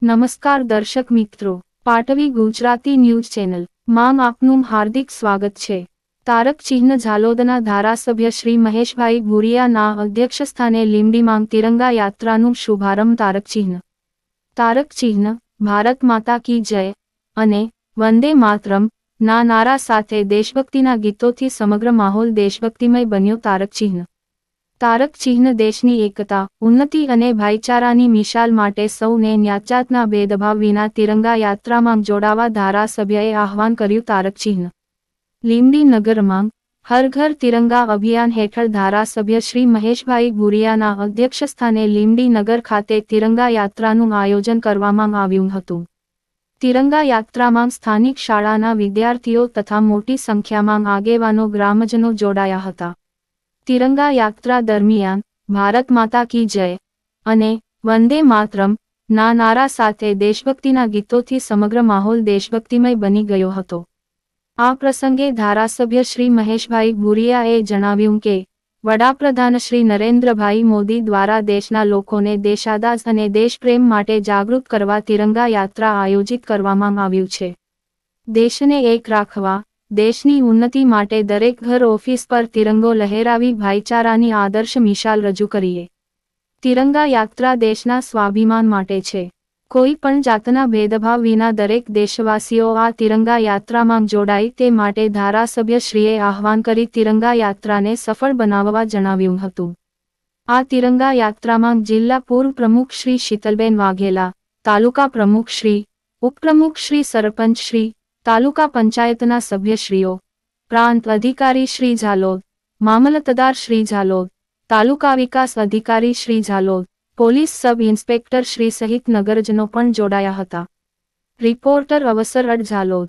નમસ્કાર દર્શક મિત્રો, પાટવી ગુજરાતી ન્યૂઝ ચેનલ માં આપનું હાર્દિક સ્વાગત છે। તારક ચિહ્ન ઝાલોદના ધારાસભ્ય શ્રી મહેશભાઈ ભુરિયાના અધ્યક્ષસ્થાને લીંબડીમાં તિરંગા યાત્રાનું શુભારંભ। તારક ચિહ્ન ભારત માતા કી જય અને વંદે માતરમ ના નારા સાથે દેશભક્તિના ગીતોથી સમગ્ર માહોલ દેશભક્તિમય બન્યો। તારક ચિહ્ન દેશની એકતા, ઉન્નતિ અને ભાઈચારાની મિસાલ માટે સૌને ન્યાતજાતના ભેદભાવ વિના તિરંગા યાત્રામાં જોડાવા ધારાસભ્યએ આહવાન કર્યું। તારક ચિહ્ન લીંબડી નગરમાં હર ઘર તિરંગા અભિયાન હેઠળ ધારાસભ્ય શ્રી મહેશભાઈ ભુરિયાના અધ્યક્ષસ્થાને લીંબડી નગર ખાતે તિરંગા યાત્રાનું આયોજન કરવામાં આવ્યું હતું। તિરંગા યાત્રામાં સ્થાનિક શાળાના વિદ્યાર્થીઓ તથા મોટી સંખ્યામાં આગેવાનો ગ્રામજનો જોડાયા હતા। તિરંગા યાત્રા દરમિયાન ભારત માતા કી જય અને વંદે માતરમ ના નારા સાથે દેશભક્તિના ગીતોથી સમગ્ર માહોલ દેશભક્તિમય બની ગયો હતો। આ પ્રસંગે ધારાસભ્ય શ્રી મહેશભાઈ ભુરિયાએ જણાવ્યું કે વડાપ્રધાન શ્રી નરેન્દ્રભાઈ મોદી દ્વારા દેશના લોકોને દેશાદાજ અને દેશપ્રેમ માટે જાગૃત કરવા તિરંગા યાત્રા આયોજિત કરવામાં આવ્યું છે। દેશને એક રાખવા, દેશની ઉન્નતિ માટે દરેક ઘર ઓફિસ પર તિરંગો લહેરાવી ભાઈચારાની આદર્શ મિસાલ રજૂ કરીએ। તિરંગા યાત્રા દેશના સ્વાભિમાન માટે છે। કોઈ પણ જાતના ભેદભાવ વિના દરેક દેશવાસીઓ આ તિરંગા યાત્રામાં જોડાય તે માટે ધારાસભ્યશ્રીએ આહવાન કરી તિરંગા યાત્રાને સફળ બનાવવા જણાવ્યું હતું। આ તિરંગા યાત્રામાં જિલ્લા પૂર્વ પ્રમુખ શ્રી શીતલબેન વાઘેલા, તાલુકા પ્રમુખ શ્રી, ઉપપ્રમુખ શ્રી, સરપંચ શ્રી, તાલુકા પંચાયતના સભ્યશ્રીઓ, પ્રાંત અધિકારી શ્રી ઝાલોદ, મામલતદાર શ્રી ઝાલોદ, તાલુકા વિકાસ અધિકારી Shri Jhalod, police sub inspector Shri સહિત નગરજનો પણ જોડાયા હતા। રિપોર્ટર અવસર ઝાલોદ।